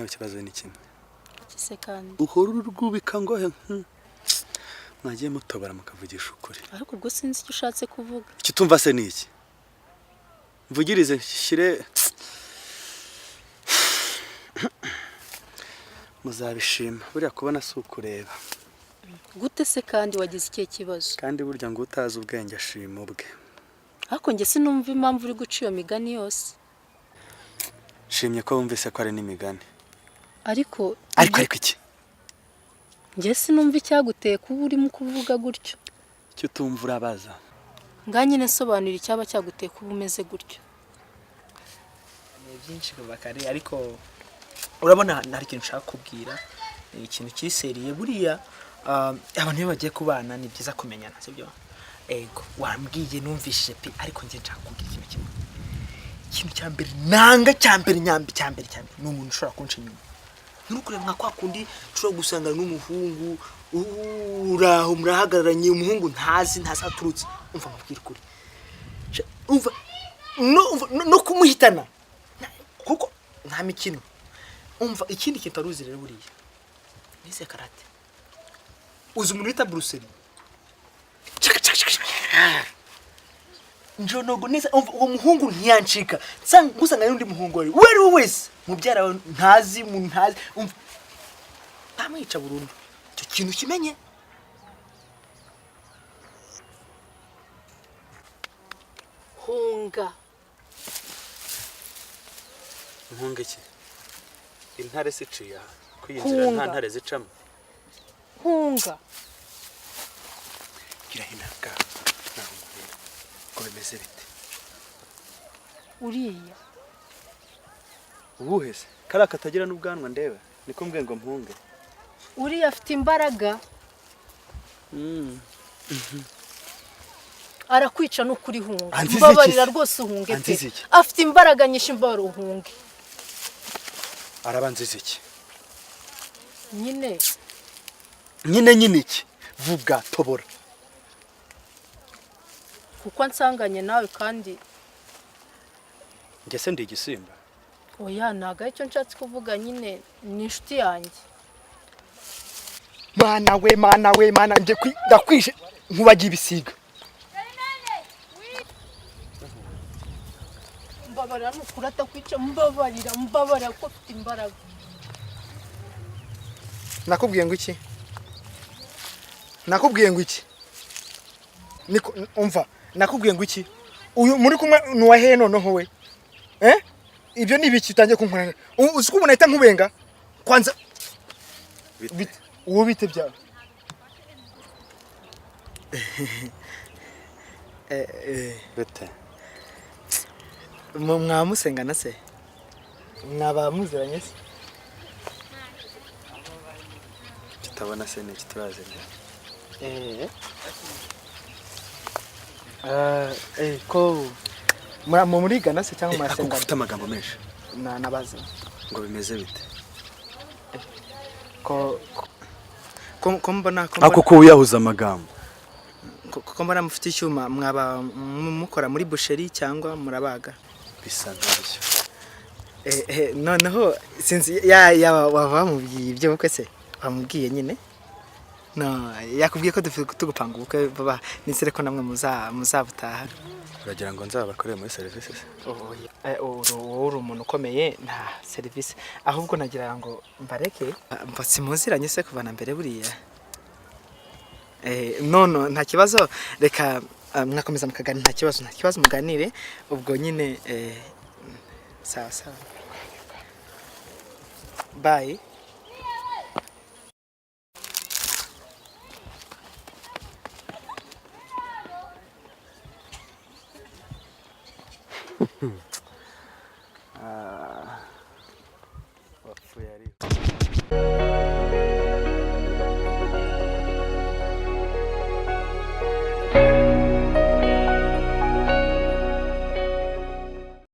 ikibazo ni kimwe kise kandi uhora urwubika ngo mwagiye mutobara mukavugisha ukuri ariko ubwo sinzi icyo ushatse kuvuga icyo tumva se ni iki mvugirize shire muzabishima buriya kubona si ukureba gute se kandi wagize ikihe kibazo kandi burya ngo utazi ubwenge ashima ubwe ariko njye sinumva impamvu uri guca iyo migani yose shimye ko wumvise ko ari n'imigani ariko iki njye sinumva icyaguteye kuba urimo kuvuga gutyo icyo tumva urabaza nganye nsobanura icyaba cyaguteye kuba umeze gutyo ni byinshi Bakari ariko urabona nari ikintu nshaka kubwira ikintu kiseriye buriya abantu iyo bagiye kubana ni byiza kumenyana sibyo ego wambwiye numvishije pe ariko nje nshaka kubwira ikintu kimwe ikintu cyambere nanga cyambere ni umuntu ushobora kunca inyuma nurukure mwa kwa kundi ushobora gusanga n'umuhungu uraho murahagararanye umuhungu ntazi aturutse umva mubwira kuri umva no kumuhitana kuko nta mikino umva ikindi kintu taruzi rero buriya nize karate uzi umuntu wita Bruce njonogo neza uwo muhungu ntiyancika ngusanga n'undi muhungu wari wese mubyara ntazi umuntu ntazi umva bamwica burundu icyo kintu kimenye hunga iki intare siciya kwinjira nta ntare zicamo hunga kirahinaga ko bimeze bite uriya ubuheze kara katagira n'ubwanwa ndeba niko mbwe ngo mpunge uriya afite imbaraga arakwica no kuri hunga mbabarira rwose uhunge pe afite imbaraga nyinshi mbara uhunge arabanziza iki nyine iki vuga tobora kuko ansanganye nawe kandi njye se ndi igisimba oya ntago icyo nshatse kuvuga nyine ni inshuti yanjye mana we nje ndakwishe nkubagiye ibisiga mbabarira nukuri atakwica mbabarira ko ufite imbaraga nakubwiye ngo iki niko umva nakubwiye ngo iki uyu muri kumwe nuwa he noneho we ibyo ni ibiki utangiye kunkora uzi ko ubunahita nkubenga kwanza uwo bite byawe bete mwamusengana se mwabamuziranye se tutabona se n'iki turazenya ko murigana se cyangwa mwasengana ufite amagambo menshi nabaza ngo bimeze bite ko mbona ako ko uyahuza amagambo ko mbona mufite icyuma mwaba mukora muri busheri cyangwa murabaga bisa nk'ibyo noneho sinzi ya wava mubwiye ibyo bukwe se bamubwiye nyine no yakubwiye ko tugupanga ubukwe baba nisere ko namwe muzabutaha uragira ngo nzabakorere muri service se uri umuntu ukomeye nta service ahubwo nagira ngo mbareke simuziranye se kuvana mbere buriya none nta kibazo reka mwakomeza mukagana nta kibazo muganire ubwo nyine sawa bye